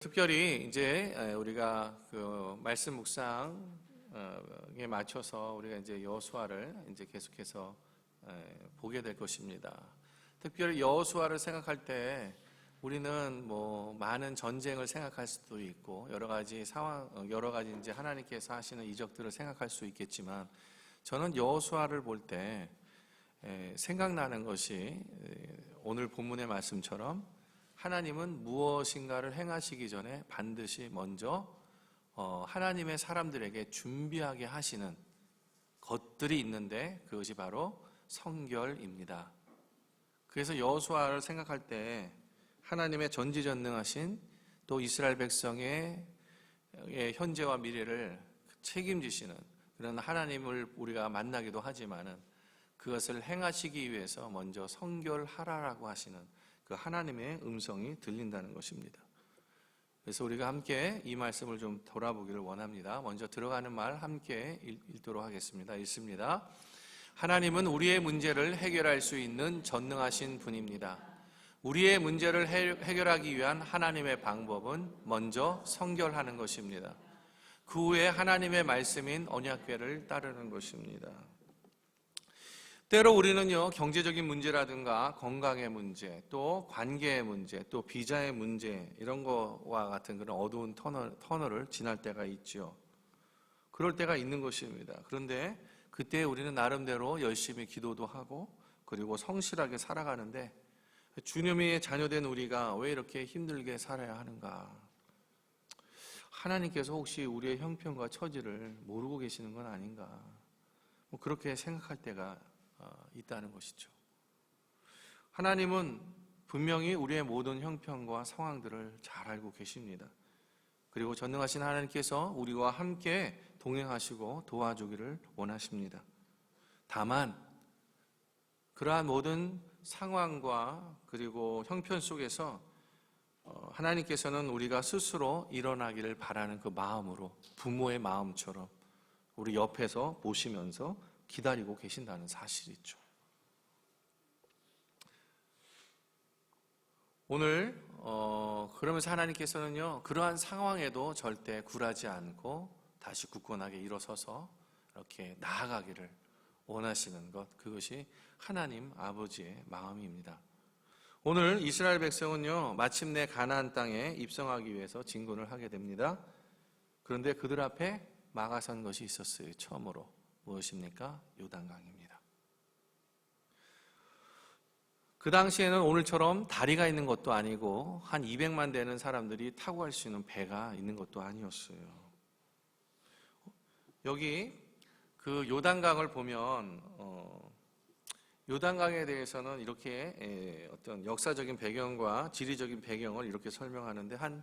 특별히 이제 우리가 그 말씀 묵상에 맞춰서 우리가 이제 여호수아를 이제 계속해서 보게 될 것입니다. 특별히 여호수아를 생각할 때 우리는 뭐 많은 전쟁을 생각할 수도 있고 여러 가지 상황, 여러 가지 이제 하나님께서 하시는 이적들을 생각할 수 있겠지만 저는 여호수아를 볼 때 생각나는 것이 오늘 본문의 말씀처럼 하나님은 무엇인가를 행하시기 전에 반드시 먼저 하나님의 사람들에게 준비하게 하시는 것들이 있는데 그것이 바로 성결입니다. 그래서 여호수아를 생각할 때 하나님의 전지전능하신 또 이스라엘 백성의 현재와 미래를 책임지시는 그런 하나님을 우리가 만나기도 하지만은 그것을 행하시기 위해서 먼저 성결하라라고 하시는 그 하나님의 음성이 들린다는 것입니다. 그래서 우리가 함께 이 말씀을 좀 돌아보기를 원합니다. 먼저 들어가는 말 함께 읽도록 하겠습니다. 읽습니다. 하나님은 우리의 문제를 해결할 수 있는 전능하신 분입니다. 우리의 문제를 해결하기 위한 하나님의 방법은 먼저 성결하는 것입니다. 그 후에 하나님의 말씀인 언약궤를 따르는 것입니다. 때로 우리는요, 경제적인 문제라든가 건강의 문제, 또 관계의 문제, 또 비자의 문제, 이런 거와 같은 그런 어두운 터널을 지날 때가 있죠. 그럴 때가 있는 것입니다. 그런데 그때 우리는 나름대로 열심히 기도도 하고, 그리고 성실하게 살아가는데, 주님의 자녀된 우리가 왜 이렇게 힘들게 살아야 하는가? 하나님께서 혹시 우리의 형편과 처지를 모르고 계시는 건 아닌가? 뭐 그렇게 생각할 때가 있다는 것이죠. 하나님은 분명히 우리의 모든 형편과 상황들을 잘 알고 계십니다. 그리고 전능하신 하나님께서 우리와 함께 동행하시고 도와주기를 원하십니다. 다만 그러한 모든 상황과 그리고 형편 속에서 하나님께서는 우리가 스스로 일어나기를 바라는 그 마음으로 부모의 마음처럼 우리 옆에서 보시면서 기다리고 계신다는 사실이죠. 오늘 그러면서 하나님께서는요, 그러한 상황에도 절대 굴하지 않고 다시 굳건하게 일어서서 이렇게 나아가기를 원하시는 것, 그것이 하나님 아버지의 마음입니다. 오늘 이스라엘 백성은요, 마침내 가나안 땅에 입성하기 위해서 진군을 하게 됩니다. 그런데 그들 앞에 막아선 것이 있었어요. 처음으로 무엇입니까? 요단강입니다. 그 당시에는 오늘처럼 다리가 있는 것도 아니고 한 200만 되는 사람들이 타고 갈 수 있는 배가 있는 것도 아니었어요. 여기 그 요단강을 보면 요단강에 대해서는 이렇게 어떤 역사적인 배경과 지리적인 배경을 이렇게 설명하는데 한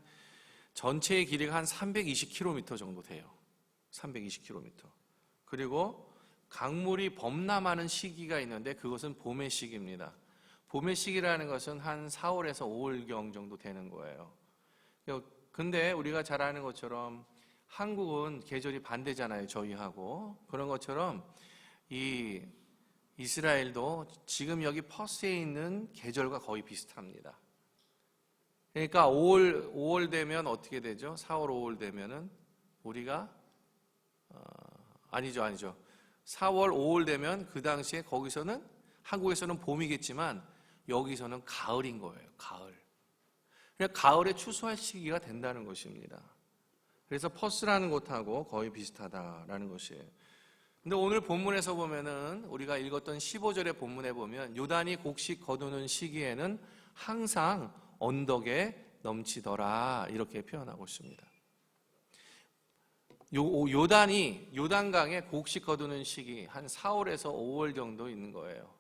전체의 길이가 한 320km 정도 돼요. 320km. 그리고 강물이 범람하는 시기가 있는데 그것은 봄의 시기입니다. 봄의 시기라는 것은 한 4월에서 5월경 정도 되는 거예요. 근데 우리가 잘 아는 것처럼 한국은 계절이 반대잖아요, 저희하고. 그런 것처럼 이 이스라엘도 지금 여기 퍼스에 있는 계절과 거의 비슷합니다. 그러니까 5월 되면 어떻게 되죠? 4월, 5월 되면은 우리가 아니죠. 4월, 5월 되면 그 당시에 거기서는 한국에서는 봄이겠지만 여기서는 가을인 거예요. 가을. 그러니까 가을에 추수할 시기가 된다는 것입니다. 그래서 퍼스라는 곳하고 거의 비슷하다라는 것이에요. 근데 오늘 본문에서 보면은 우리가 읽었던 15절의 본문에 보면 요단이 곡식 거두는 시기에는 항상 언덕에 넘치더라 이렇게 표현하고 있습니다. 요단강에 곡식 거두는 시기 한 4월에서 5월 정도 있는 거예요.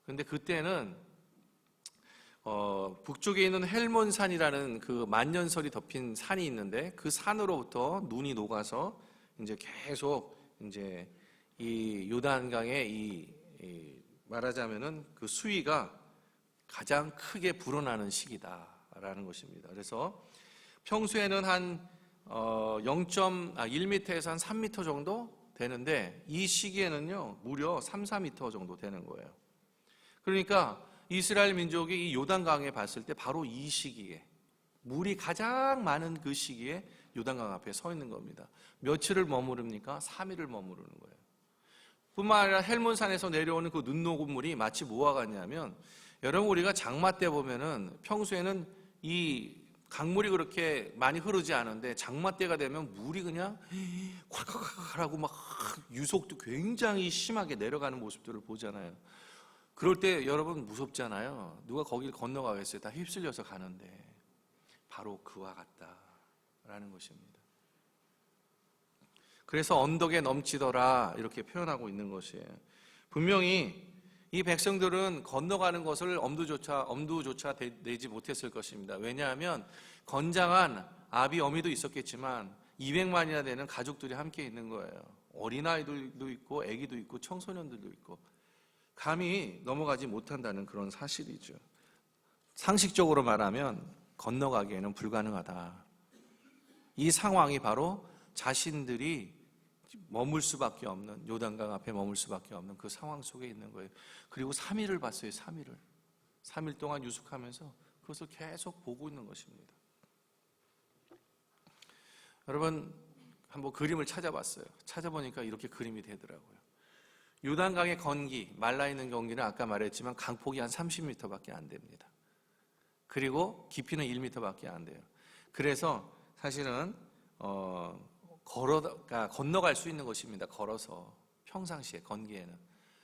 그런데 그때는 북쪽에 있는 헬몬산이라는 그 만년설이 덮인 산이 있는데 그 산으로부터 눈이 녹아서 이제 계속 이제 이 요단강의 말하자면은 그 수위가 가장 크게 불어나는 시기다라는 것입니다. 그래서 평소에는 한 1m에서 한 3m 정도 되는데 이 시기에는요 무려 3, 4m 정도 되는 거예요. 그러니까 이스라엘 민족이 이 요단강에 봤을 때 바로 이 시기에 물이 가장 많은 그 시기에 요단강 앞에 서 있는 겁니다. 며칠을 머무릅니까? 3일을 머무르는 거예요. 뿐만 아니라 헬몬산에서 내려오는 그 눈 녹은 물이 마치 뭐와 같냐면, 여러분 우리가 장마 때 보면은 평소에는 이 강물이 그렇게 많이 흐르지 않은데 장마 때가 되면 물이 그냥 콸콸콸하고 막 유속도 굉장히 심하게 내려가는 모습들을 보잖아요. 그럴 때 여러분 무섭잖아요. 누가 거길 건너가겠어요? 다 휩쓸려서 가는데 바로 그와 같다라는 것입니다. 그래서 언덕에 넘치더라 이렇게 표현하고 있는 것이에요. 분명히 이 백성들은 건너가는 것을 엄두조차 내지 못했을 것입니다. 왜냐하면 건장한 아비 어미도 있었겠지만 200만이나 되는 가족들이 함께 있는 거예요. 어린아이들도 있고 아기도 있고 청소년들도 있고 감히 넘어가지 못한다는 그런 사실이죠. 상식적으로 말하면 건너가기에는 불가능하다. 이 상황이 바로 자신들이 머물 수밖에 없는, 요단강 앞에 머물 수밖에 없는 그 상황 속에 있는 거예요. 그리고 3일을 봤어요. 3일 동안 유숙하면서 그것을 계속 보고 있는 것입니다. 여러분 한번 그림을 찾아봤어요. 찾아보니까 이렇게 그림이 되더라고요. 요단강의 건기, 말라있는 경기는 아까 말했지만 강폭이 한 30m밖에 안 됩니다. 그리고 깊이는 1m밖에 안 돼요. 그래서 사실은 건너갈 수 있는 것입니다. 걸어서 평상시에 건기에는.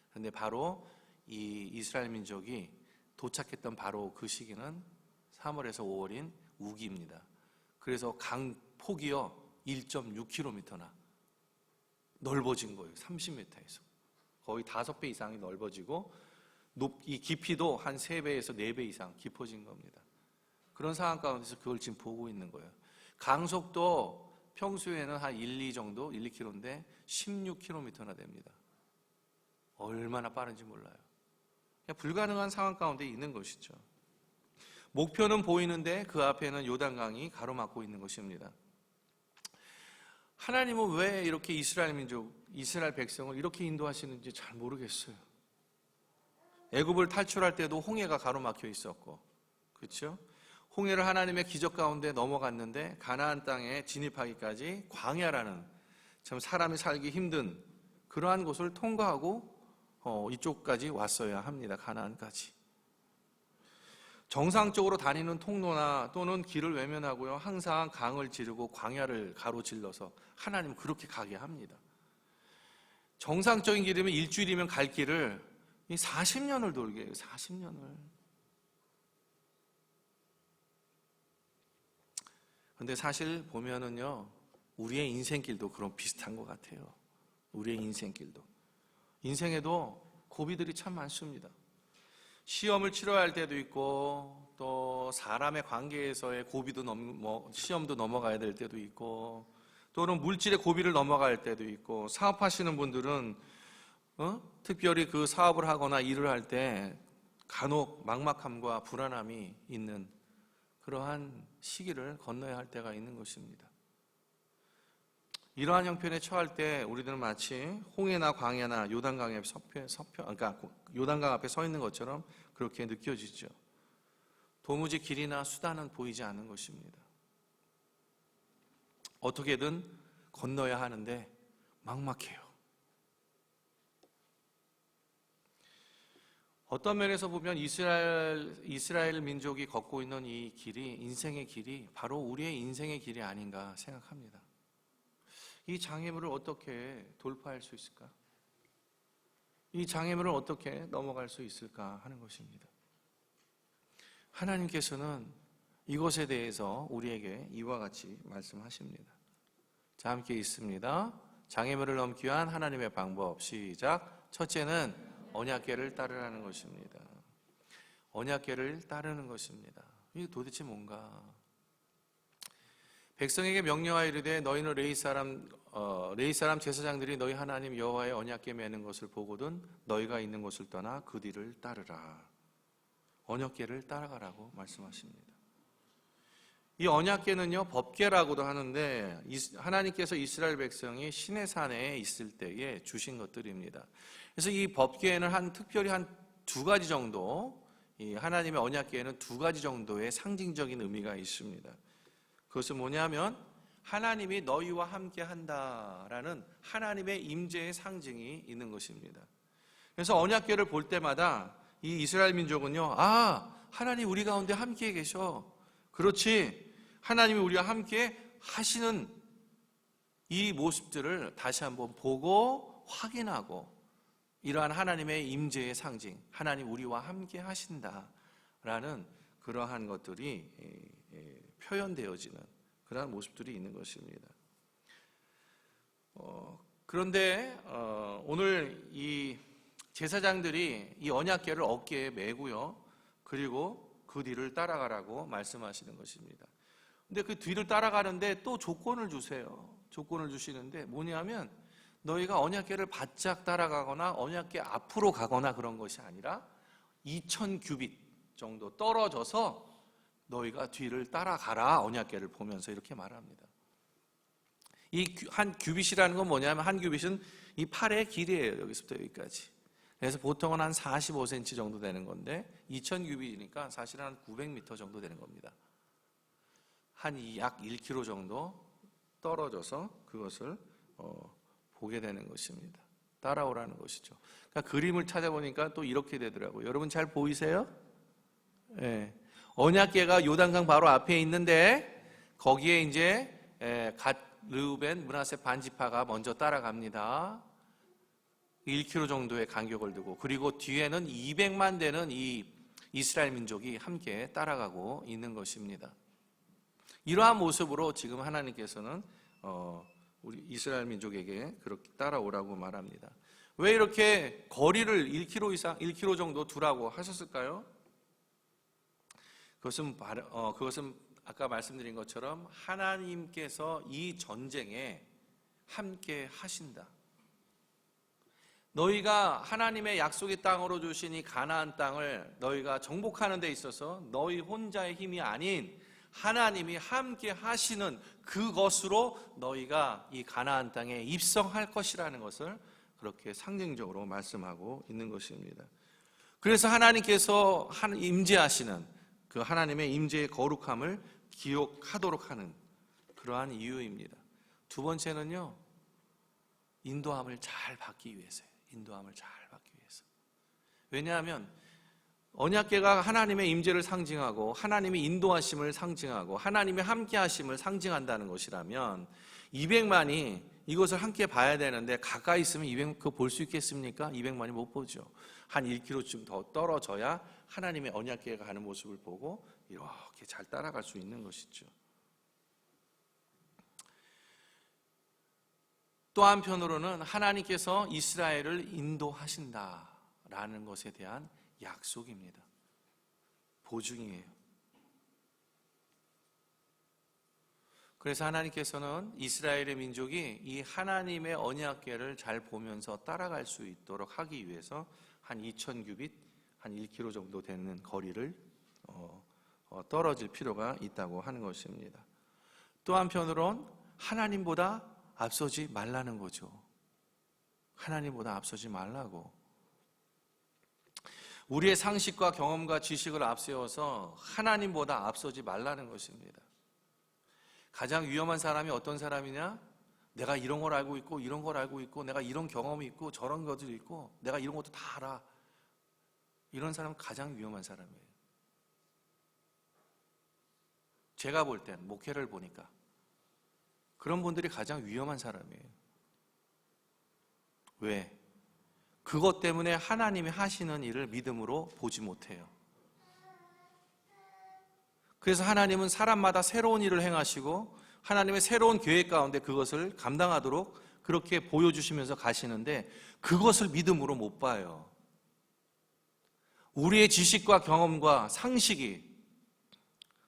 그런데 바로 이 이스라엘 민족이 도착했던 바로 그 시기는 3월에서 5월인 우기입니다. 그래서 강 폭이요 1.6km나 넓어진 거예요. 30m에서 거의 5배 이상이 넓어지고 이 깊이도 한 3배에서 4배 이상 깊어진 겁니다. 그런 상황 가운데서 그걸 지금 보고 있는 거예요. 강속도 평소에는 한 2km인데 16km나 됩니다. 얼마나 빠른지 몰라요. 그냥 불가능한 상황 가운데 있는 것이죠. 목표는 보이는데 그 앞에는 요단강이 가로막고 있는 것입니다. 하나님은 왜 이렇게 이스라엘 민족, 이스라엘 백성을 이렇게 인도하시는지 잘 모르겠어요. 애굽을 탈출할 때도 홍해가 가로막혀 있었고, 그렇죠? 홍해를 하나님의 기적 가운데 넘어갔는데 가나안 땅에 진입하기까지 광야라는 참 사람이 살기 힘든 그러한 곳을 통과하고 이쪽까지 왔어야 합니다. 가나안까지. 정상적으로 다니는 통로나 또는 길을 외면하고요. 항상 강을 지르고 광야를 가로질러서 하나님 그렇게 가게 합니다. 정상적인 길이면 일주일이면 갈 길을 40년을 돌게 해요. 40년을. 근데 사실 보면은요, 우리의 인생길도 그런 비슷한 것 같아요. 우리의 인생길도. 인생에도 고비들이 참 많습니다. 시험을 치러야 할 때도 있고, 또 사람의 관계에서의 고비도 시험도 넘어가야 될 때도 있고, 또는 물질의 고비를 넘어갈 때도 있고, 사업하시는 분들은 특별히 그 사업을 하거나 일을 할 때 간혹 막막함과 불안함이 있는 그러한 시기를 건너야 할 때가 있는 것입니다. 이러한 형편에 처할 때 우리들은 마치 홍해나 광야나 요단강 앞에 서 있는 것처럼 그렇게 느껴지죠. 도무지 길이나 수단은 보이지 않는 것입니다. 어떻게든 건너야 하는데 막막해요. 어떤 면에서 보면 이스라엘 민족이 걷고 있는 이 길이, 인생의 길이 바로 우리의 인생의 길이 아닌가 생각합니다. 이 장애물을 어떻게 돌파할 수 있을까? 이 장애물을 어떻게 넘어갈 수 있을까 하는 것입니다. 하나님께서는 이것에 대해서 우리에게 이와 같이 말씀하십니다. 자, 함께 읽습니다. 장애물을 넘기 위한 하나님의 방법, 시작. 첫째는 언약궤를 따르라는 것입니다. 언약궤를 따르는 것입니다. 이게 도대체 뭔가? 백성에게 명령하여 이르되 너희는 레위 사람 제사장들이 너희 하나님 여호와의 언약궤 매는 것을 보거든 너희가 있는 곳을 떠나 그 뒤를 따르라. 언약궤를 따라가라고 말씀하십니다. 이 언약궤는요, 법궤라고도 하는데 하나님께서 이스라엘 백성이 시내산에 있을 때에 주신 것들입니다. 그래서 이 법궤에는 특별히 한 2가지 정도, 이 하나님의 언약궤에는 2가지 정도의 상징적인 의미가 있습니다. 그것은 뭐냐면 하나님이 너희와 함께 한다라는 하나님의 임재의 상징이 있는 것입니다. 그래서 언약궤를 볼 때마다 이 이스라엘 민족은요, 하나님 우리 가운데 함께 계셔. 그렇지. 하나님이 우리와 함께 하시는 이 모습들을 다시 한번 보고 확인하고, 이러한 하나님의 임재의 상징, 하나님 우리와 함께 하신다라는 그러한 것들이 표현되어지는 그러한 모습들이 있는 것입니다. 그런데 오늘 이 제사장들이 이 언약궤를 어깨에 메고요, 그리고 그 뒤를 따라가라고 말씀하시는 것입니다. 근데 그 뒤를 따라가는데 또 조건을 주세요. 조건을 주시는데 뭐냐면 너희가 언약궤를 바짝 따라가거나 언약궤 앞으로 가거나 그런 것이 아니라 2000규빗 정도 떨어져서 너희가 뒤를 따라가라. 언약궤를 보면서 이렇게 말합니다. 이 한 규빗이라는 건 뭐냐면 한 규빗은 이 팔의 길이에요. 여기서부터 여기까지. 그래서 보통은 한 45cm 정도 되는 건데 2000규빗이니까 사실은 한 900m 정도 되는 겁니다. 한 약 1km 정도 떨어져서 그것을 보게 되는 것입니다. 따라오라는 것이죠. 그러니까 그림을 찾아보니까 또 이렇게 되더라고요. 여러분 잘 보이세요? 네. 언약궤가 요단강 바로 앞에 있는데 거기에 이제 갓, 르우벤, 므낫세 반지파가 먼저 따라갑니다. 1km 정도의 간격을 두고, 그리고 뒤에는 200만 되는 이 이스라엘 민족이 함께 따라가고 있는 것입니다. 이러한 모습으로 지금 하나님께서는 우리 이스라엘 민족에게 그렇게 따라오라고 말합니다. 왜 이렇게 거리를 1km 정도 두라고 하셨을까요? 그것은 아까 말씀드린 것처럼 하나님께서 이 전쟁에 함께 하신다. 너희가 하나님의 약속의 땅으로 주신 이 가나안 땅을 너희가 정복하는 데 있어서 너희 혼자의 힘이 아닌 하나님이 함께 하시는 그것으로 너희가 이 가나안 땅에 입성할 것이라는 것을 그렇게 상징적으로 말씀하고 있는 것입니다. 그래서 하나님께서 임재하시는 그 하나님의 임재의 거룩함을 기억하도록 하는 그러한 이유입니다. 두 번째는요, 인도함을 잘 받기 위해서예요. 인도함을 잘 받기 위해서. 왜냐하면 언약궤가 하나님의 임재를 상징하고 하나님의 인도하심을 상징하고 하나님의 함께하심을 상징한다는 것이라면 200만이 이것을 함께 봐야 되는데 가까이 있으면 200 그거 볼 수 있겠습니까? 200만이 못 보죠. 한 1km쯤 더 떨어져야 하나님의 언약궤가 가는 모습을 보고 이렇게 잘 따라갈 수 있는 것이죠. 또 한편으로는 하나님께서 이스라엘을 인도하신다라는 것에 대한 약속입니다. 보증이에요. 그래서 하나님께서는 이스라엘의 민족이 이 하나님의 언약궤를 잘 보면서 따라갈 수 있도록 하기 위해서 한 2000규빗, 한 1km 정도 되는 거리를 떨어질 필요가 있다고 하는 것입니다. 또 한편으론 하나님보다 앞서지 말라는 거죠. 하나님보다 앞서지 말라고. 우리의 상식과 경험과 지식을 앞세워서 하나님보다 앞서지 말라는 것입니다. 가장 위험한 사람이 어떤 사람이냐? 내가 이런 걸 알고 있고 이런 걸 알고 있고 내가 이런 경험이 있고 저런 것들이 있고 내가 이런 것도 다 알아. 이런 사람은 가장 위험한 사람이에요. 제가 볼 땐 목회를 보니까 그런 분들이 가장 위험한 사람이에요. 왜? 그것 때문에 하나님이 하시는 일을 믿음으로 보지 못해요. 그래서 하나님은 사람마다 새로운 일을 행하시고 하나님의 새로운 계획 가운데 그것을 감당하도록 그렇게 보여주시면서 가시는데 그것을 믿음으로 못 봐요. 우리의 지식과 경험과 상식이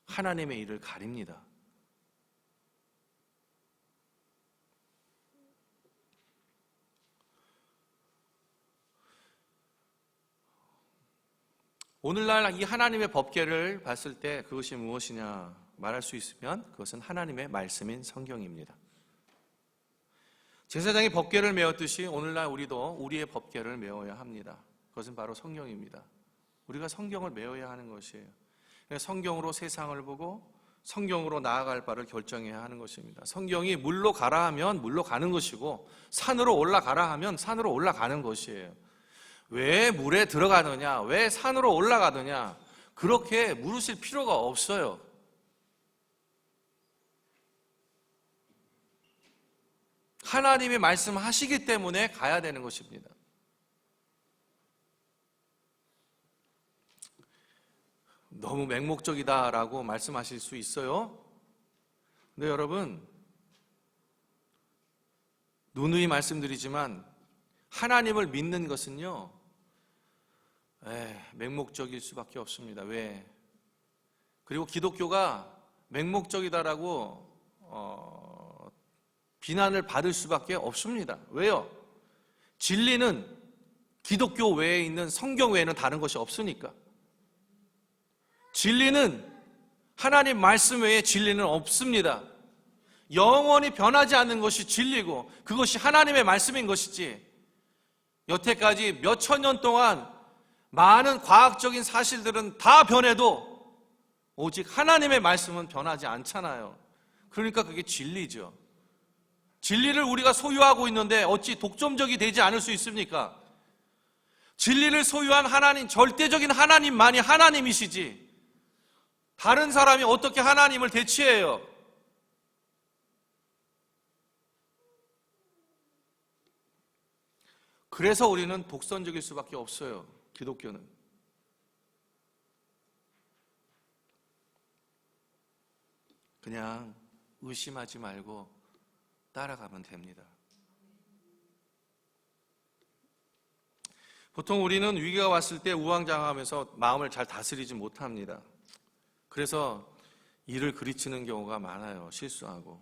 하나님의 일을 가립니다. 오늘날 이 하나님의 법궤를 봤을 때 그것이 무엇이냐 말할 수 있으면 그것은 하나님의 말씀인 성경입니다. 제사장이 법궤를 메었듯이 오늘날 우리도 우리의 법궤를 메어야 합니다. 그것은 바로 성경입니다. 우리가 성경을 메어야 하는 것이에요. 성경으로 세상을 보고 성경으로 나아갈 바를 결정해야 하는 것입니다. 성경이 물로 가라 하면 물로 가는 것이고 산으로 올라가라 하면 산으로 올라가는 것이에요. 왜 물에 들어가느냐, 왜 산으로 올라가느냐, 그렇게 물으실 필요가 없어요. 하나님이 말씀하시기 때문에 가야 되는 것입니다. 너무 맹목적이다라고 말씀하실 수 있어요. 근데 여러분, 누누이 말씀드리지만 하나님을 믿는 것은요, 맹목적일 수밖에 없습니다. 왜? 그리고 기독교가 맹목적이다라고 비난을 받을 수밖에 없습니다. 왜요? 진리는 기독교 외에 있는 성경 외에는 다른 것이 없으니까. 진리는 하나님 말씀 외에 진리는 없습니다. 영원히 변하지 않는 것이 진리고 그것이 하나님의 말씀인 것이지, 여태까지 몇천 년 동안 많은 과학적인 사실들은 다 변해도 오직 하나님의 말씀은 변하지 않잖아요. 그러니까 그게 진리죠. 진리를 우리가 소유하고 있는데 어찌 독점적이 되지 않을 수 있습니까? 진리를 소유한 하나님, 절대적인 하나님만이 하나님이시지 다른 사람이 어떻게 하나님을 대체해요? 그래서 우리는 독선적일 수밖에 없어요. 기독교는. 그냥 의심하지 말고 따라가면 됩니다. 보통 우리는 위기가 왔을 때 우왕좌왕하면서 마음을 잘 다스리지 못합니다. 그래서 일을 그르치는 경우가 많아요. 실수하고.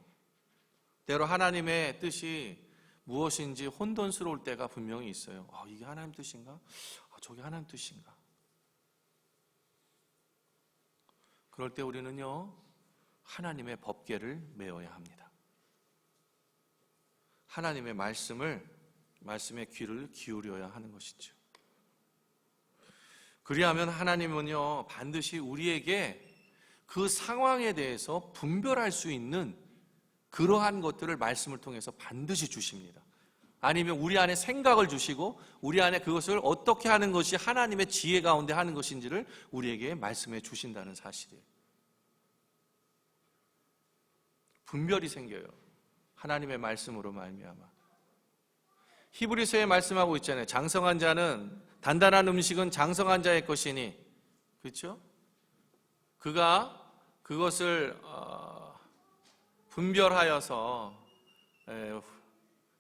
때로 하나님의 뜻이 무엇인지 혼돈스러울 때가 분명히 있어요. 이게 하나님 뜻인가? 저게 하나님 뜻인가? 그럴 때 우리는요, 하나님의 법궤를 메어야 합니다. 하나님의 말씀의 귀를 기울여야 하는 것이죠. 그리하면 하나님은요, 반드시 우리에게 그 상황에 대해서 분별할 수 있는 그러한 것들을 말씀을 통해서 반드시 주십니다. 아니면 우리 안에 생각을 주시고 우리 안에 그것을 어떻게 하는 것이 하나님의 지혜 가운데 하는 것인지를 우리에게 말씀해 주신다는 사실이에요. 분별이 생겨요. 하나님의 말씀으로 말미암아. 히브리서에 말씀하고 있잖아요. 장성한 자는, 단단한 음식은 장성한 자의 것이니, 그렇죠? 그가 그것을 분별하여서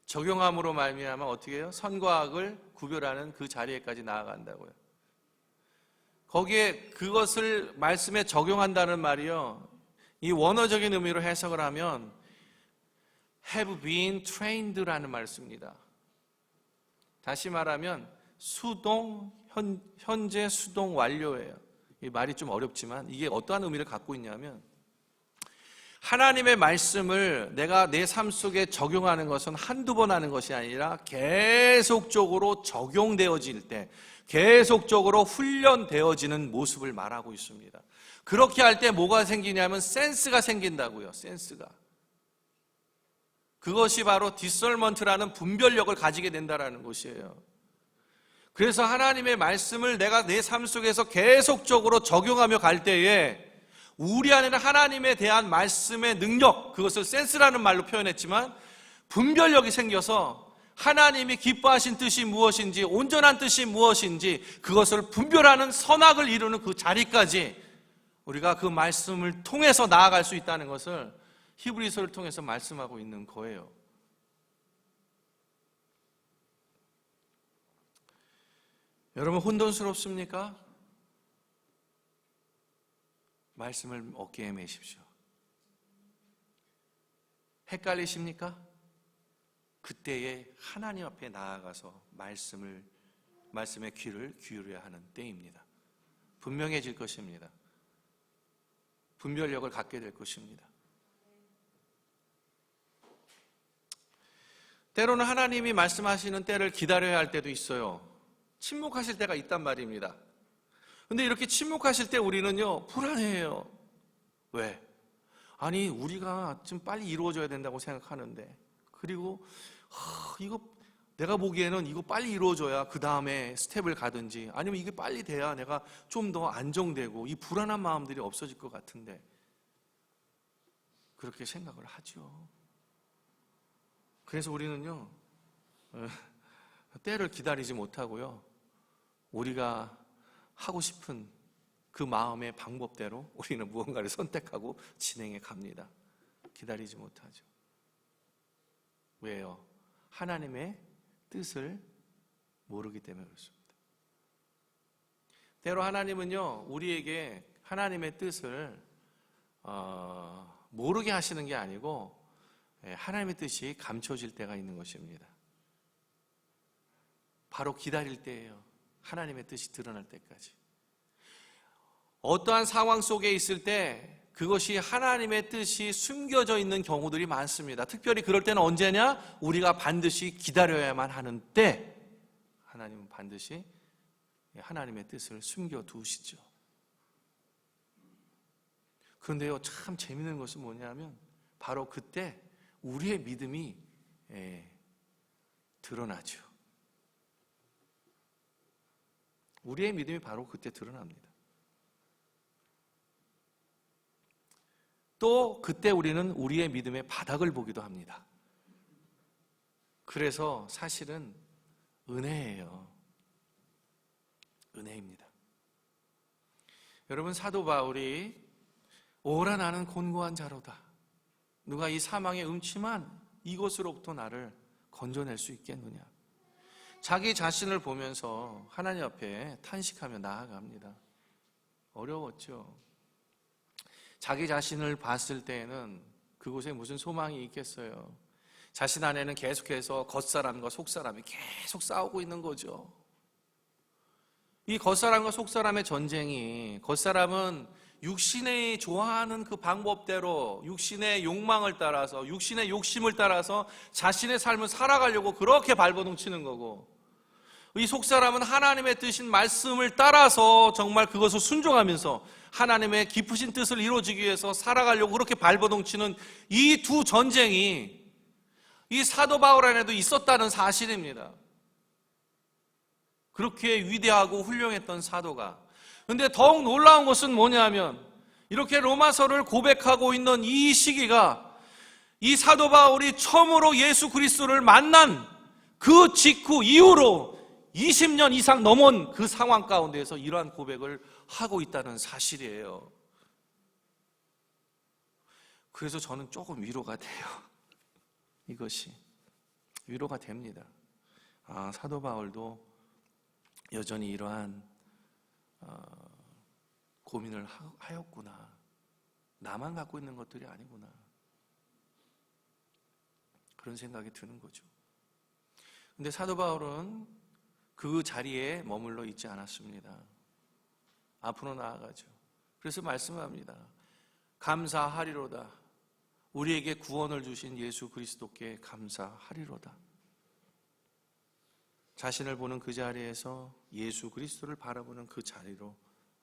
적용함으로 말미암아 어떻게 해요? 선과 악을 구별하는 그 자리에까지 나아간다고요. 거기에 그것을 말씀에 적용한다는 말이요, 이 원어적인 의미로 해석을 하면 have been trained라는 말을 씁니다. 다시 말하면 수동, 현재 수동 완료예요. 이 말이 좀 어렵지만 이게 어떠한 의미를 갖고 있냐면, 하나님의 말씀을 내가 내 삶 속에 적용하는 것은 한두 번 하는 것이 아니라 계속적으로 적용되어질 때, 계속적으로 훈련되어지는 모습을 말하고 있습니다. 그렇게 할 때 뭐가 생기냐면 센스가 생긴다고요. 센스가. 그것이 바로 디설먼트라는 분별력을 가지게 된다는 것이에요. 그래서 하나님의 말씀을 내가 내 삶 속에서 계속적으로 적용하며 갈 때에 우리 안에는 하나님에 대한 말씀의 능력, 그것을 센스라는 말로 표현했지만 분별력이 생겨서 하나님이 기뻐하신 뜻이 무엇인지, 온전한 뜻이 무엇인지 그것을 분별하는 선악을 이루는 그 자리까지 우리가 그 말씀을 통해서 나아갈 수 있다는 것을 히브리서를 통해서 말씀하고 있는 거예요. 여러분, 혼돈스럽습니까? 말씀을 어깨에 메십시오. 헷갈리십니까? 그때에 하나님 앞에 나아가서 말씀의 귀를 기울여야 하는 때입니다. 분명해질 것입니다. 분별력을 갖게 될 것입니다. 때로는 하나님이 말씀하시는 때를 기다려야 할 때도 있어요. 침묵하실 때가 있단 말입니다. 근데 이렇게 침묵하실 때 우리는요, 불안해해요. 왜? 아니 우리가 좀 빨리 이루어져야 된다고 생각하는데, 그리고 이거 내가 보기에는 이거 빨리 이루어져야 그 다음에 스텝을 가든지, 아니면 이게 빨리 돼야 내가 좀 더 안정되고 이 불안한 마음들이 없어질 것 같은데, 그렇게 생각을 하죠. 그래서 우리는요, 때를 기다리지 못하고요, 우리가 하고 싶은 그 마음의 방법대로 우리는 무언가를 선택하고 진행해 갑니다. 기다리지 못하죠. 왜요? 하나님의 뜻을 모르기 때문에 그렇습니다. 때로 하나님은요, 우리에게 하나님의 뜻을 모르게 하시는 게 아니고 하나님의 뜻이 감춰질 때가 있는 것입니다. 바로 기다릴 때예요. 하나님의 뜻이 드러날 때까지. 어떠한 상황 속에 있을 때 그것이 하나님의 뜻이 숨겨져 있는 경우들이 많습니다. 특별히 그럴 때는 언제냐? 우리가 반드시 기다려야만 하는 때 하나님은 반드시 하나님의 뜻을 숨겨두시죠. 그런데요, 참 재미있는 것은 뭐냐면 바로 그때 우리의 믿음이 드러나죠. 우리의 믿음이 바로 그때 드러납니다. 또 그때 우리는 우리의 믿음의 바닥을 보기도 합니다. 그래서 사실은 은혜예요. 은혜입니다. 여러분, 사도 바울이 오라 나는 곤고한 자로다. 누가 이 사망의 음침한 이것으로부터 나를 건져낼 수 있겠느냐. 자기 자신을 보면서 하나님 앞에 탄식하며 나아갑니다. 어려웠죠. 자기 자신을 봤을 때에는 그곳에 무슨 소망이 있겠어요. 자신 안에는 계속해서 겉사람과 속사람이 계속 싸우고 있는 거죠. 이 겉사람과 속사람의 전쟁이, 겉사람은 육신이 좋아하는 그 방법대로 육신의 욕망을 따라서, 육신의 욕심을 따라서 자신의 삶을 살아가려고 그렇게 발버둥치는 거고, 이 속사람은 하나님의 뜻인 말씀을 따라서 정말 그것을 순종하면서 하나님의 깊으신 뜻을 이루어지기 위해서 살아가려고 그렇게 발버둥치는 이 두 전쟁이 이 사도 바울 안에도 있었다는 사실입니다. 그렇게 위대하고 훌륭했던 사도가. 그런데 더욱 놀라운 것은 뭐냐면, 이렇게 로마서를 고백하고 있는 이 시기가 이 사도 바울이 처음으로 예수 그리스도를 만난 그 직후 이후로 20년 이상 넘은 그 상황 가운데에서 이러한 고백을 하고 있다는 사실이에요. 그래서 저는 조금 위로가 돼요. 이것이 위로가 됩니다. 사도 바울도 여전히 이러한 고민을 하였구나. 나만 갖고 있는 것들이 아니구나. 그런 생각이 드는 거죠. 근데 사도 바울은 그 자리에 머물러 있지 않았습니다. 앞으로 나아가죠. 그래서 말씀합니다. 감사하리로다. 우리에게 구원을 주신 예수 그리스도께 감사하리로다. 자신을 보는 그 자리에서 예수 그리스도를 바라보는 그 자리로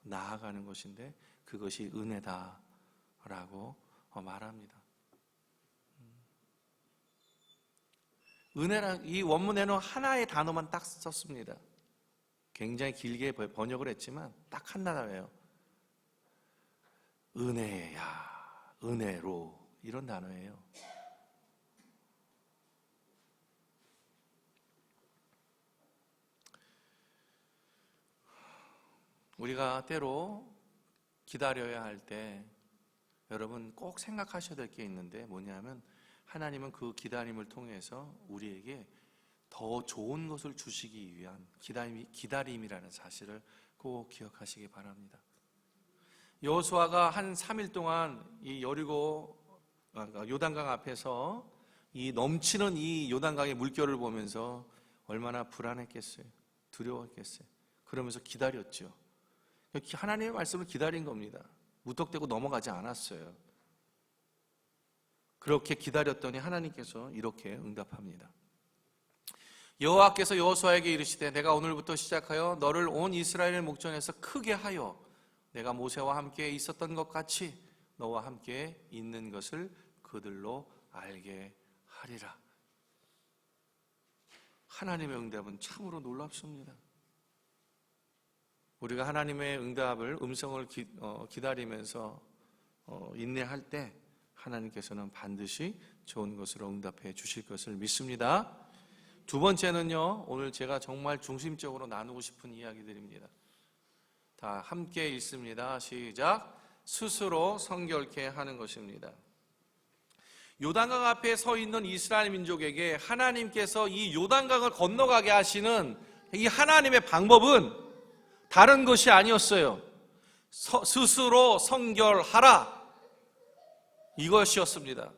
나아가는 것인데, 그것이 은혜다라고 말합니다. 은혜란, 이 원문에는 하나의 단어만 딱 썼습니다. 굉장히 길게 번역을 했지만 딱 한 단어예요. 은혜야, 은혜로, 이런 단어예요. 우리가 때로 기다려야 할 때 여러분 꼭 생각하셔야 될 게 있는데, 뭐냐면 하나님은 그 기다림을 통해서 우리에게 더 좋은 것을 주시기 위한 기다림이라는 사실을 꼭 기억하시기 바랍니다. 여호수아가 한 3일 동안 이 여리고 요단강 앞에서 이 넘치는 이 요단강의 물결을 보면서 얼마나 불안했겠어요. 두려웠겠어요. 그러면서 기다렸죠. 하나님의 말씀을 기다린 겁니다. 무턱대고 넘어가지 않았어요. 그렇게 기다렸더니 하나님께서 이렇게 응답합니다. 여호와께서 여호수아에게 이르시되 내가 오늘부터 시작하여 너를 온 이스라엘의 목전에서 크게 하여 내가 모세와 함께 있었던 것 같이 너와 함께 있는 것을 그들로 알게 하리라. 하나님의 응답은 참으로 놀랍습니다. 우리가 하나님의 응답을, 음성을 기다리면서 인내할 때 하나님께서는 반드시 좋은 것으로 응답해 주실 것을 믿습니다. 두 번째는요, 오늘 제가 정말 중심적으로 나누고 싶은 이야기들입니다. 다 함께 읽습니다. 시작. 스스로 성결케 하는 것입니다. 요단강 앞에 서 있는 이스라엘 민족에게 하나님께서 이 요단강을 건너가게 하시는 이 하나님의 방법은 다른 것이 아니었어요. 스스로 성결하라, 이것이었습니다.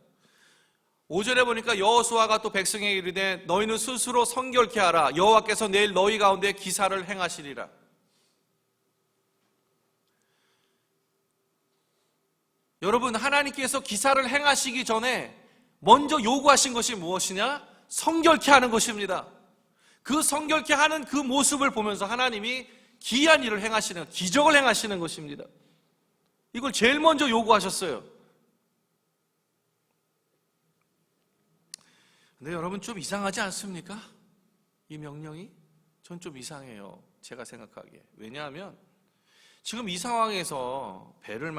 5절에 보니까 여호수아가 또 백성에게 이르되 너희는 스스로 성결케 하라. 여호와께서 내일 너희 가운데 기사를 행하시리라. 여러분, 하나님께서 기사를 행하시기 전에 먼저 요구하신 것이 무엇이냐? 성결케 하는 것입니다. 그 성결케 하는 그 모습을 보면서 하나님이 기이한 일을 행하시는, 기적을 행하시는 것입니다. 이걸 제일 먼저 요구하셨어요. 근데 여러분, 좀 이상하지 않습니까? 이 명령이? 전 좀 이상해요, 제가 생각하기에. 왜냐하면 지금 이 상황에서 배를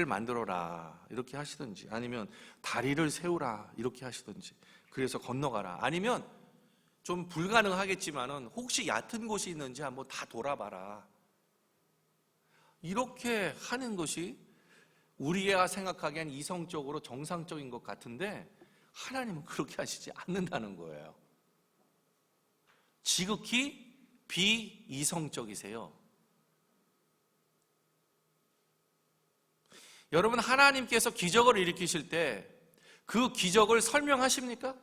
만들어라 이렇게 하시든지, 아니면 다리를 세우라 이렇게 하시든지, 그래서 건너가라, 아니면 좀 불가능하겠지만은 혹시 얕은 곳이 있는지 한번 다 돌아봐라, 이렇게 하는 것이 우리가 생각하기엔 이성적으로 정상적인 것 같은데 하나님은 그렇게 하시지 않는다는 거예요. 지극히 비이성적이세요. 여러분, 하나님께서 기적을 일으키실 때 그 기적을 설명하십니까?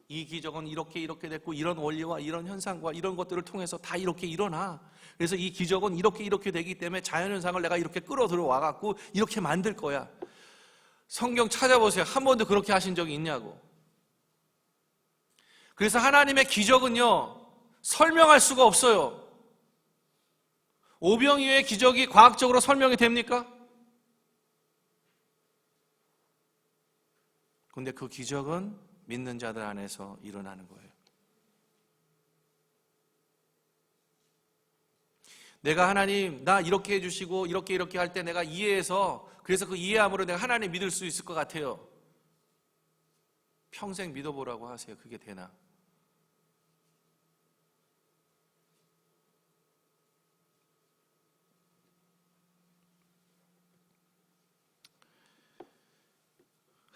이 기적은 이렇게 됐고 이런 원리와 이런 현상과 이런 것들을 통해서 다 이렇게 일어나. 그래서 이 기적은 이렇게 되기 때문에 자연현상을 내가 이렇게 끌어들여와 갖고 이렇게 만들 거야. 성경 찾아보세요. 한 번도 그렇게 하신 적이 있냐고. 그래서 하나님의 기적은요, 설명할 수가 없어요. 오병이어의 기적이 과학적으로 설명이 됩니까? 근데 그 기적은 믿는 자들 안에서 일어나는 거예요. 내가 하나님, 나 이렇게 해주시고 이렇게 할 때 내가 이해해서, 그래서 그 이해함으로 내가 하나님 믿을 수 있을 것 같아요. 평생 믿어보라고 하세요. 그게 되나?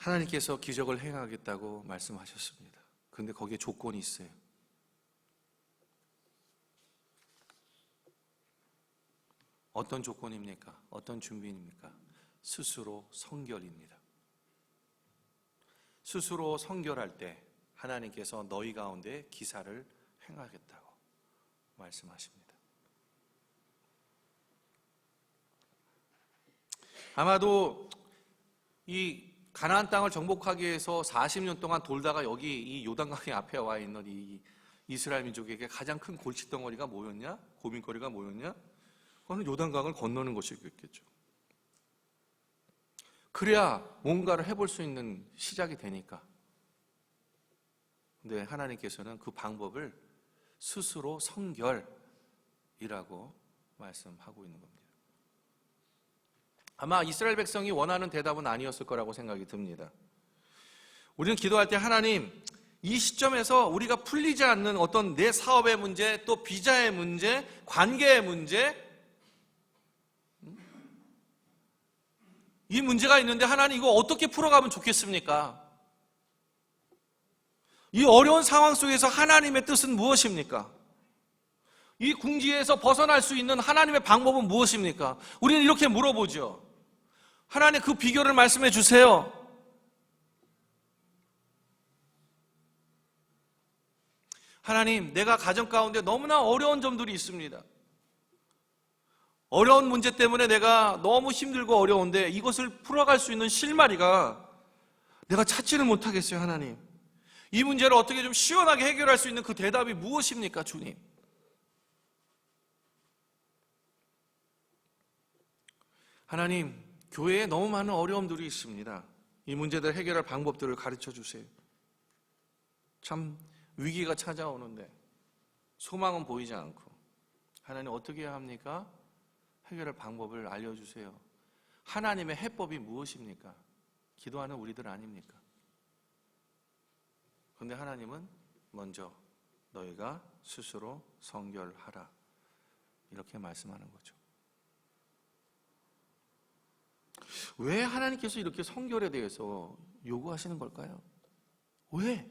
하나님께서 기적을 행하겠다고 말씀하셨습니다. 그런데 거기에 조건이 있어요. 어떤 조건입니까? 어떤 준비입니까? 스스로 성결입니다. 스스로 성결할 때 하나님께서 너희 가운데 기사를 행하겠다고 말씀하십니다. 아마도 이 가나안 땅을 정복하기 위해서 40년 동안 돌다가 여기 이 요단강의 앞에 와 있는 이 이스라엘 민족에게 가장 큰 골칫덩어리가 뭐였냐? 고민거리가 뭐였냐? 그거는 요단강을 건너는 것이겠죠. 그래야 뭔가를 해볼 수 있는 시작이 되니까. 근데 하나님께서는 그 방법을 스스로 성결이라고 말씀하고 있는 겁니다. 아마 이스라엘 백성이 원하는 대답은 아니었을 거라고 생각이 듭니다. 우리는 기도할 때 하나님, 이 시점에서 우리가 풀리지 않는 어떤 내 사업의 문제, 또 비자의 문제, 관계의 문제, 이 문제가 있는데 하나님 이거 어떻게 풀어가면 좋겠습니까? 이 어려운 상황 속에서 하나님의 뜻은 무엇입니까? 이 궁지에서 벗어날 수 있는 하나님의 방법은 무엇입니까? 우리는 이렇게 물어보죠. 하나님, 그 비결을 말씀해 주세요. 하나님, 내가 가정 가운데 너무나 어려운 점들이 있습니다. 어려운 문제 때문에 내가 너무 힘들고 어려운데 이것을 풀어갈 수 있는 실마리가 내가 찾지를 못하겠어요. 하나님, 이 문제를 어떻게 좀 시원하게 해결할 수 있는 그 대답이 무엇입니까? 주님, 하나님, 교회에 너무 많은 어려움들이 있습니다. 이 문제들 해결할 방법들을 가르쳐 주세요. 참 위기가 찾아오는데 소망은 보이지 않고 하나님 어떻게 해야 합니까? 해결할 방법을 알려주세요. 하나님의 해법이 무엇입니까? 기도하는 우리들 아닙니까? 그런데 하나님은 먼저 너희가 스스로 성결하라 이렇게 말씀하는 거죠. 왜 하나님께서 이렇게 성결에 대해서 요구하시는 걸까요? 왜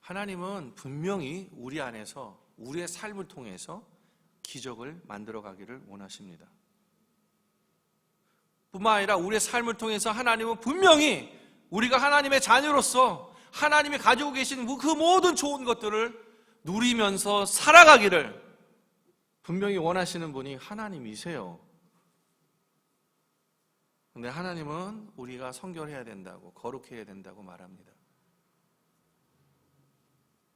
하나님은 분명히 우리 안에서 우리의 삶을 통해서 기적을 만들어 가기를 원하십니다. 뿐만 아니라 우리의 삶을 통해서 하나님은 분명히 우리가 하나님의 자녀로서 하나님이 가지고 계신 그 모든 좋은 것들을 누리면서 살아가기를 분명히 원하시는 분이 하나님이세요. 그런데 하나님은 우리가 성결해야 된다고, 거룩해야 된다고 말합니다.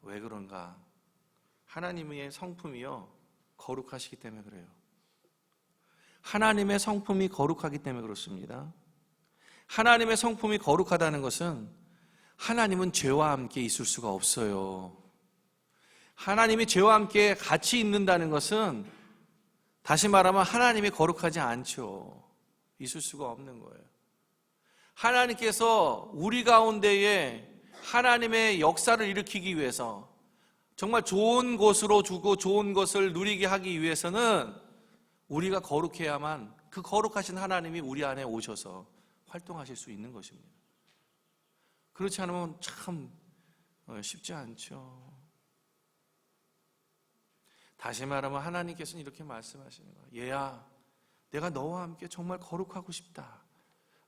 왜 그런가? 하나님의 성품이요 거룩하시기 때문에 그래요. 하나님의 성품이 거룩하기 때문에 그렇습니다. 하나님의 성품이 거룩하다는 것은 하나님은 죄와 함께 있을 수가 없어요. 하나님이 죄와 함께 같이 있는다는 것은 다시 말하면 하나님이 거룩하지 않죠. 있을 수가 없는 거예요. 하나님께서 우리 가운데에 하나님의 역사를 일으키기 위해서 정말 좋은 곳으로 두고 좋은 것을 누리게 하기 위해서는 우리가 거룩해야만 그 거룩하신 하나님이 우리 안에 오셔서 활동하실 수 있는 것입니다. 그렇지 않으면 참 쉽지 않죠. 다시 말하면 하나님께서는 이렇게 말씀하시는 거예요. 얘야, 내가 너와 함께 정말 거룩하고 싶다.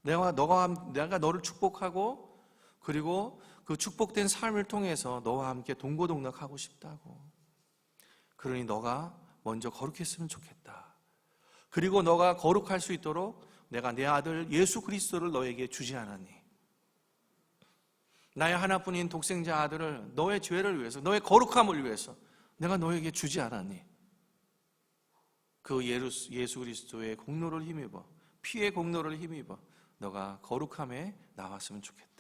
내가 너를 축복하고 그리고 그 축복된 삶을 통해서 너와 함께 동고동락하고 싶다고. 그러니 너가 먼저 거룩했으면 좋겠다. 그리고 너가 거룩할 수 있도록 내가 내 아들 예수 그리스도를 너에게 주지 않았니? 나의 하나뿐인 독생자 아들을 너의 죄를 위해서, 너의 거룩함을 위해서 내가 너에게 주지 않았니? 그 예수 그리스도의 공로를 힘입어, 피의 공로를 힘입어 너가 거룩함에 나왔으면 좋겠다.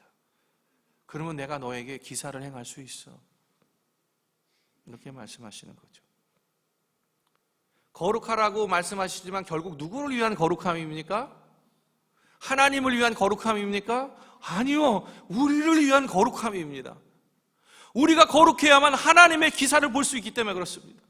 그러면 내가 너에게 기사를 행할 수 있어. 이렇게 말씀하시는 거죠. 거룩하라고 말씀하시지만 결국 누구를 위한 거룩함입니까? 하나님을 위한 거룩함입니까? 아니요, 우리를 위한 거룩함입니다. 우리가 거룩해야만 하나님의 기사를 볼 수 있기 때문에 그렇습니다.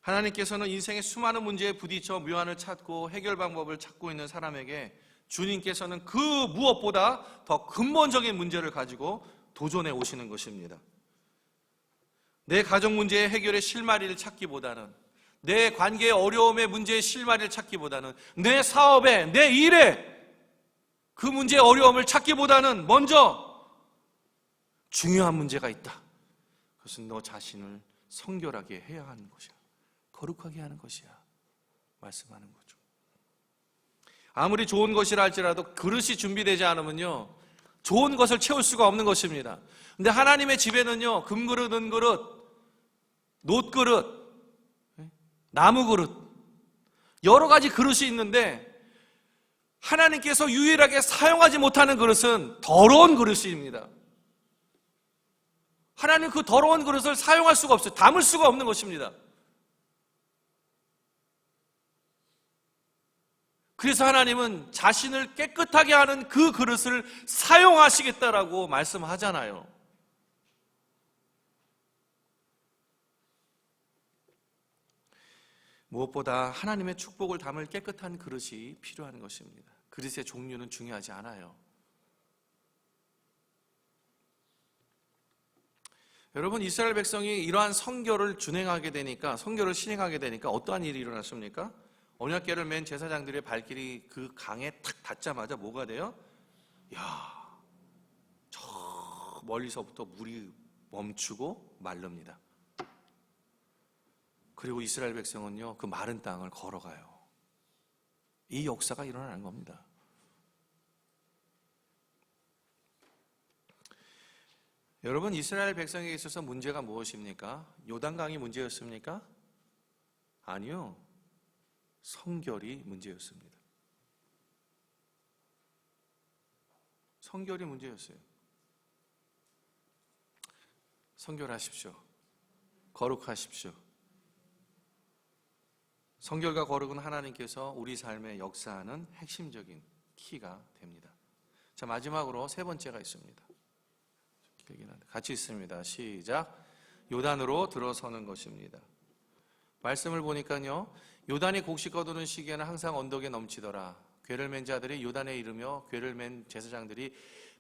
하나님께서는 인생의 수많은 문제에 부딪혀 묘안을 찾고 해결 방법을 찾고 있는 사람에게 주님께서는 그 무엇보다 더 근본적인 문제를 가지고 도전해 오시는 것입니다. 내 가정 문제의 해결의 실마리를 찾기보다는, 내 관계의 어려움의 문제의 실마리를 찾기보다는, 내 사업에, 내 일에 그 문제의 어려움을 찾기보다는 먼저 중요한 문제가 있다. 그것은 너 자신을 성결하게 해야 하는 것이야. 거룩하게 하는 것이야. 말씀하는 거죠. 아무리 좋은 것이라 할지라도 그릇이 준비되지 않으면요, 좋은 것을 채울 수가 없는 것입니다. 근데 하나님의 집에는요, 금그릇, 은그릇, 놋그릇, 나무그릇, 여러 가지 그릇이 있는데 하나님께서 유일하게 사용하지 못하는 그릇은 더러운 그릇입니다. 하나님 그 더러운 그릇을 사용할 수가 없어요. 담을 수가 없는 것입니다. 그래서 하나님은 자신을 깨끗하게 하는 그 그릇을 사용하시겠다라고 말씀하잖아요. 무엇보다 하나님의 축복을 담을 깨끗한 그릇이 필요한 것입니다. 그릇의 종류는 중요하지 않아요. 여러분, 이스라엘 백성이 이러한 성결을 준행하게 되니까, 성결을 실행하게 되니까 어떠한 일이 일어났습니까? 언약궤를 맨 제사장들의 발길이 그 강에 탁 닿자마자 뭐가 돼요? 야, 저 멀리서부터 물이 멈추고 마릅니다. 그리고 이스라엘 백성은요, 그 마른 땅을 걸어가요. 이 역사가 일어나는 겁니다. 여러분, 이스라엘 백성에게 있어서 문제가 무엇입니까? 요단강이 문제였습니까? 아니요. 성결이 문제였습니다. 성결이 문제였어요. 성결하십시오. 거룩하십시오. 성결과 거룩은 하나님께서 우리 삶에 역사하는 핵심적인 키가 됩니다. 자, 마지막으로 세 번째가 있습니다. 같이 있습니다. 시작. 요단으로 들어서는 것입니다. 말씀을 보니까요, 요단이 곡식 거두는 시기에는 항상 언덕에 넘치더라. 궤를 맨 자들이 요단에 이르며 궤를 맨 제사장들의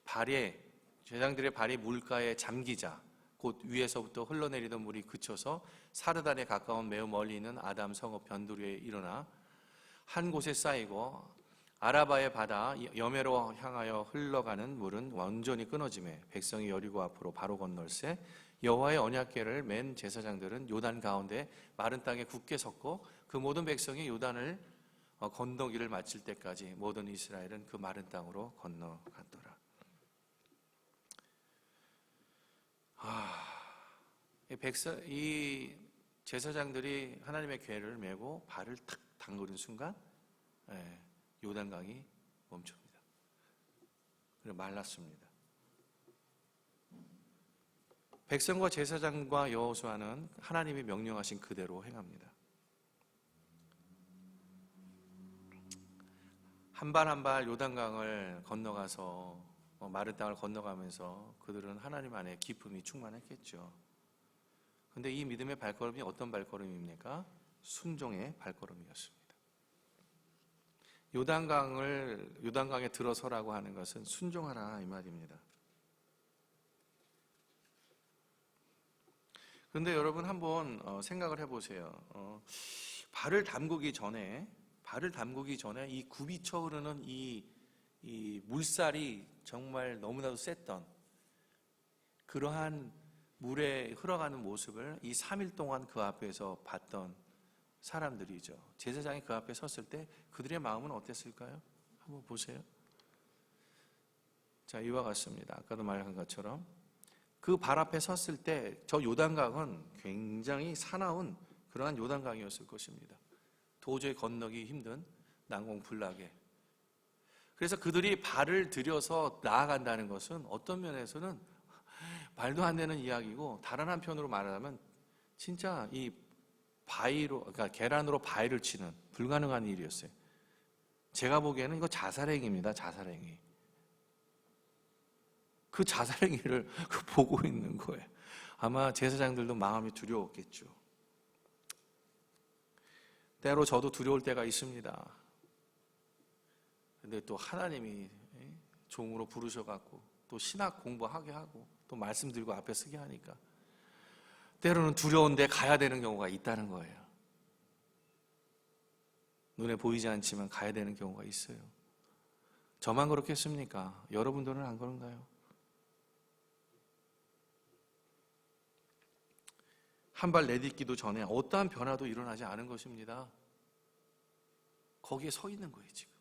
발이 물가에 잠기자 곧 위에서부터 흘러내리던 물이 그쳐서 사르단에 가까운 매우 멀리 있는 아담 성읍 변두리에 일어나 한 곳에 쌓이고 아라바의 바다 여매로 향하여 흘러가는 물은 완전히 끊어지매 백성이 여리고 앞으로 바로 건널세 여호와의 언약궤를 맨 제사장들은 요단 가운데 마른 땅에 굳게 섰고 그 모든 백성이 요단을 건너기를 마칠 때까지 모든 이스라엘은 그 마른 땅으로 건너갔더라. 이 제사장들이 하나님의 궤를 메고 발을 탁 담그는 순간 요단강이 멈춥니다. 그리고 말랐습니다. 백성과 제사장과 여호수아는 하나님이 명령하신 그대로 행합니다. 한 발 한 발 요단강을 건너가서 마른 땅을 건너가면서 그들은 하나님 안에 기쁨이 충만했겠죠. 그런데 이 믿음의 발걸음이 어떤 발걸음입니까? 순종의 발걸음이었습니다. 요단강에 들어서라고 하는 것은 순종하라 이 말입니다. 그런데 여러분 한번 생각을 해보세요. 발을 담그기 전에 이 굽이쳐 흐르는 이 물살이 정말 너무나도 셌던 그러한 물에 흘러가는 모습을 이 3일 동안 그 앞에서 봤던 사람들이죠. 제사장이 그 앞에 섰을 때 그들의 마음은 어땠을까요? 한번 보세요. 자, 이와 같습니다. 아까도 말한 것처럼 그 발 앞에 섰을 때 저 요단강은 굉장히 사나운 그러한 요단강이었을 것입니다. 도저히 건너기 힘든 난공불락에. 그래서 그들이 발을 들여서 나아간다는 것은 어떤 면에서는 말도 안 되는 이야기고 다른 한편으로 말하면 진짜 이 그러니까 계란으로 바위를 치는 불가능한 일이었어요. 제가 보기에는 이거 자살행위입니다. 자살행위. 그 자살행위를 보고 있는 거예요. 아마 제사장들도 마음이 두려웠겠죠. 때로 저도 두려울 때가 있습니다. 근데 또 하나님이 종으로 부르셔갖고 또 신학 공부하게 하고 또 말씀 들고 앞에 서게 하니까 때로는 두려운데 가야 되는 경우가 있다는 거예요. 눈에 보이지 않지만 가야 되는 경우가 있어요. 저만 그렇겠습니까? 여러분들은 안 그런가요? 한 발 내딛기도 전에 어떠한 변화도 일어나지 않은 것입니다. 거기에 서 있는 거예요, 지금.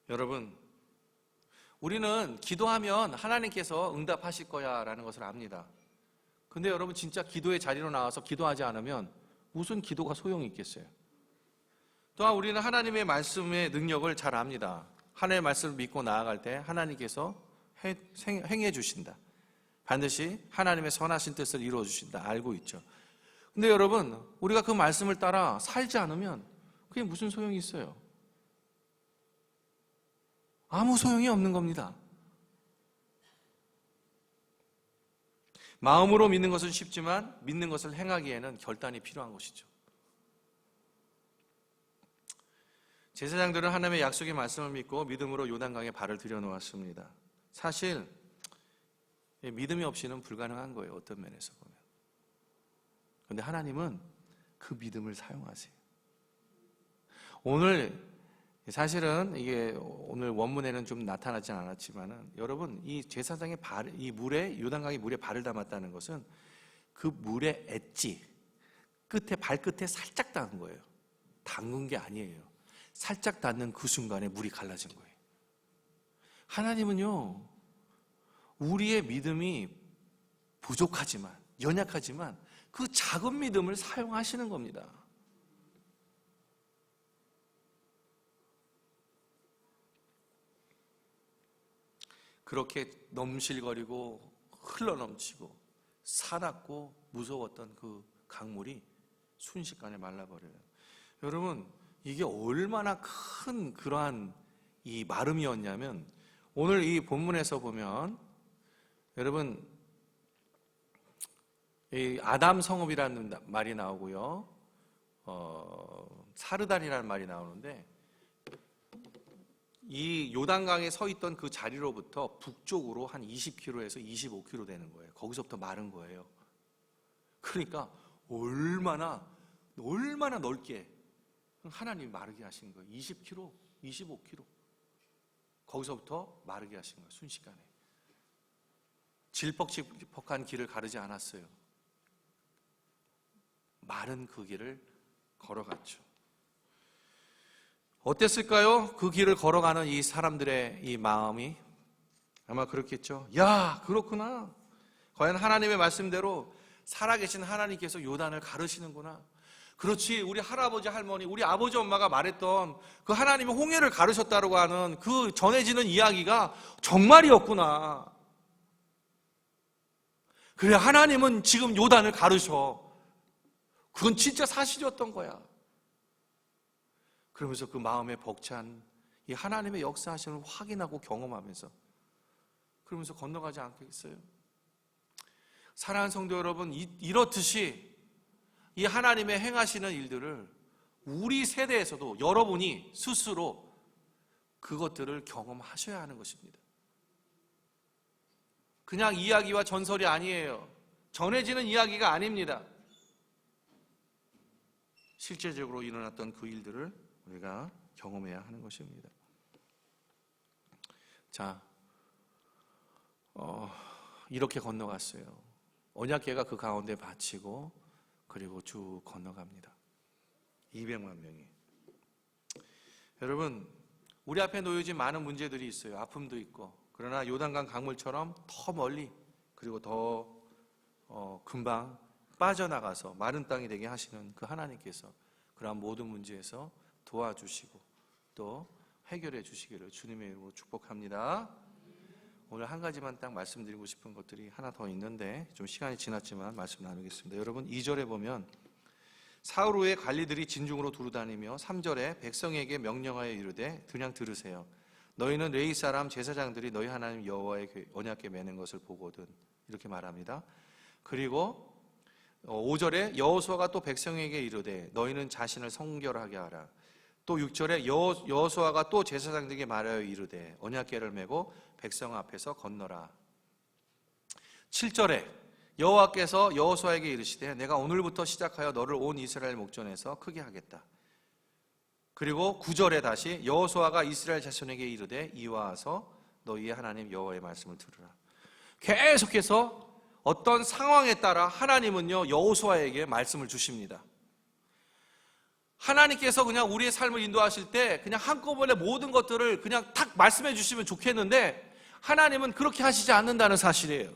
여러분, 우리는 기도하면 하나님께서 응답하실 거야 라는 것을 압니다. 근데 여러분 진짜 기도의 자리로 나와서 기도하지 않으면 무슨 기도가 소용이 있겠어요? 또한 우리는 하나님의 말씀의 능력을 잘 압니다. 하나님의 말씀을 믿고 나아갈 때 하나님께서 행해 주신다. 반드시 하나님의 선하신 뜻을 이루어 주신다. 알고 있죠. 근데 여러분, 우리가 그 말씀을 따라 살지 않으면 그게 무슨 소용이 있어요? 아무 소용이 없는 겁니다. 마음으로 믿는 것은 쉽지만 믿는 것을 행하기에는 결단이 필요한 것이죠. 제사장들은 하나님의 약속의 말씀을 믿고 믿음으로 요단강에 발을 들여놓았습니다. 사실 믿음이 없이는 불가능한 거예요. 어떤 면에서 보면. 그런데 하나님은 그 믿음을 사용하세요. 오늘 사실은 이게 오늘 원문에는 좀 나타나지 않았지만은 여러분 이 제사장의 이 물에 요단강의 물에 발을 담았다는 것은 그 물의 엣지 끝에 발끝에 살짝 닿은 거예요. 담근 게 아니에요. 살짝 닿는 그 순간에 물이 갈라진 거예요. 하나님은요, 우리의 믿음이 부족하지만, 연약하지만 그 작은 믿음을 사용하시는 겁니다. 그렇게 넘실거리고 흘러넘치고 사납고 무서웠던 그 강물이 순식간에 말라버려요. 여러분, 이게 얼마나 큰 그러한 이 마름이었냐면, 오늘 이 본문에서 보면 여러분, 이 아담 성읍이라는 말이 나오고요, 사르단이라는 말이 나오는데, 이 요단강에 서 있던 그 자리로부터 북쪽으로 한 20km에서 25km 되는 거예요. 거기서부터 마른 거예요. 그러니까 얼마나 넓게 하나님이 마르게 하신 거예요. 20km, 25km. 거기서부터 마르게 하신 거예요. 순식간에. 질퍽질퍽한 길을 가르지 않았어요. 마른 그 길을 걸어갔죠. 어땠을까요? 그 길을 걸어가는 이 사람들의 이 마음이 아마 그렇겠죠. 야, 그렇구나. 과연 하나님의 말씀대로 살아계신 하나님께서 요단을 가르시는구나. 그렇지, 우리 할아버지 할머니, 우리 아버지 엄마가 말했던 그 하나님이 홍해를 가르셨다고 하는 그 전해지는 이야기가 정말이었구나. 그래, 하나님은 지금 요단을 가르셔. 그건 진짜 사실이었던 거야. 그러면서 그 마음에 벅찬 이 하나님의 역사하심을 확인하고 경험하면서, 그러면서 건너가지 않겠어요? 사랑하는 성도 여러분, 이렇듯이 이 하나님의 행하시는 일들을 우리 세대에서도 여러분이 스스로 그것들을 경험하셔야 하는 것입니다. 그냥 이야기와 전설이 아니에요. 전해지는 이야기가 아닙니다. 실제적으로 일어났던 그 일들을 우리가 경험해야 하는 것입니다. 자, 이렇게 건너갔어요. 언약궤가 그 가운데 받치고 그리고 쭉 건너갑니다. 200만 명이. 여러분, 우리 앞에 놓여진 많은 문제들이 있어요. 아픔도 있고. 그러나 요단강 강물처럼 더 멀리, 그리고 더 금방 빠져나가서 마른 땅이 되게 하시는 그 하나님께서 그러한 모든 문제에서 도와주시고 또 해결해 주시기를 주님의 이름으로 축복합니다. 오늘 한 가지만 딱 말씀드리고 싶은 것들이 하나 더 있는데 좀 시간이 지났지만 말씀 나누겠습니다. 여러분, 2절에 보면 사흘 후에 관리들이 진중으로 두루다니며 3절에 백성에게 명령하여 이르되 그냥 들으세요. 너희는 레위 사람 제사장들이 너희 하나님 여호와의 언약궤 매는 것을 보거든. 이렇게 말합니다. 그리고 5절에 여호수아가 또 백성에게 이르되 너희는 자신을 성결하게 하라. 또 6절에 여호수아가 또 제사장들에게 말하여 이르되 언약궤를 메고 백성 앞에서 건너라. 7절에 여호와께서 여호수아에게 이르시되 내가 오늘부터 시작하여 너를 온 이스라엘 목전에서 크게 하겠다. 그리고 9절에 다시 여호수아가 이스라엘 자손에게 이르되 이와 와서 너희의 하나님 여호와의 말씀을 들으라. 계속해서 어떤 상황에 따라 하나님은요 여호수아에게 말씀을 주십니다. 하나님께서 그냥 우리의 삶을 인도하실 때 그냥 한꺼번에 모든 것들을 그냥 탁 말씀해 주시면 좋겠는데 하나님은 그렇게 하시지 않는다는 사실이에요.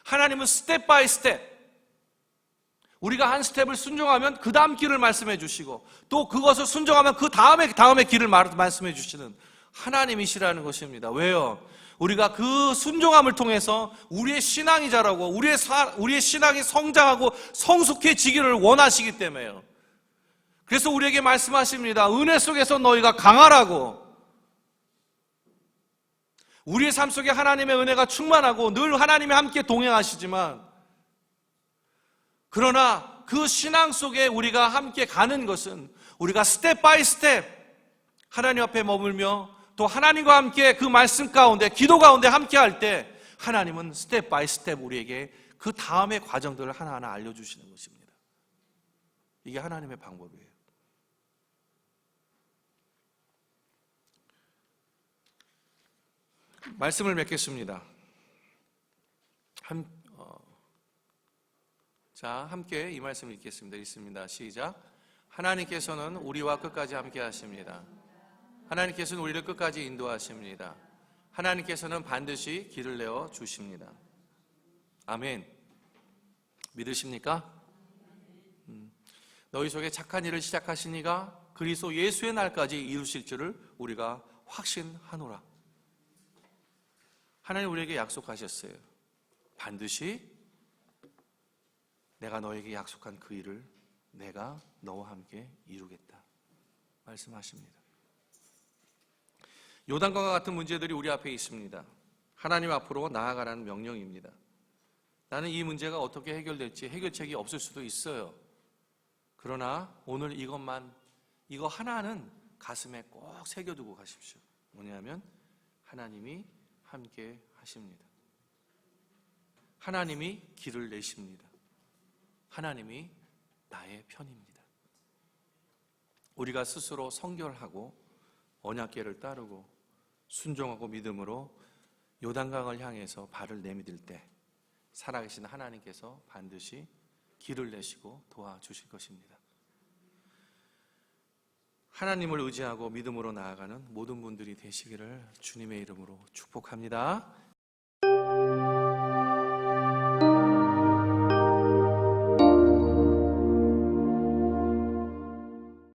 하나님은 스텝 바이 스텝, 우리가 한 스텝을 순종하면 그 다음 길을 말씀해 주시고 또 그것을 순종하면 그 다음에 길을 말씀해 주시는 하나님이시라는 것입니다. 왜요? 우리가 그 순종함을 통해서 우리의 신앙이 자라고 우리의 신앙이 성장하고 성숙해지기를 원하시기 때문에요. 그래서 우리에게 말씀하십니다. 은혜 속에서 너희가 강하라고. 우리의 삶 속에 하나님의 은혜가 충만하고 늘 하나님이 함께 동행하시지만, 그러나 그 신앙 속에 우리가 함께 가는 것은 우리가 스텝 바이 스텝 하나님 앞에 머물며 또 하나님과 함께 그 말씀 가운데 기도 가운데 함께 할 때 하나님은 스텝 바이 스텝 우리에게 그 다음의 과정들을 하나하나 알려주시는 것입니다. 이게 하나님의 방법이에요. 말씀을 맺겠습니다. 자, 함께 이 말씀을 읽겠습니다. 읽습니다. 시작. 하나님께서는 우리와 끝까지 함께 하십니다. 하나님께서는 우리를 끝까지 인도하십니다. 하나님께서는 반드시 길을 내어 주십니다. 아멘. 믿으십니까? 너희 속에 착한 일을 시작하신 이가 그리스도 예수의 날까지 이루실 줄을 우리가 확신하노라. 하나님 우리에게 약속하셨어요. 반드시 내가 너에게 약속한 그 일을 내가 너와 함께 이루겠다 말씀하십니다. 요단과 같은 문제들이 우리 앞에 있습니다. 하나님 앞으로 나아가라는 명령입니다. 나는 이 문제가 어떻게 해결될지 해결책이 없을 수도 있어요. 그러나 오늘 이거 하나는 가슴에 꼭 새겨두고 가십시오. 뭐냐면 하나님이 함께 하십니다. 하나님이 길을 내십니다. 하나님이 나의 편입니다. 우리가 스스로 성결하고 언약궤를 따르고 순종하고 믿음으로 요단강을 향해서 발을 내밀 때 살아계신 하나님께서 반드시 길을 내시고 도와주실 것입니다. 하나님을 의지하고 믿음으로 나아가는 모든 분들이 되시기를 주님의 이름으로 축복합니다.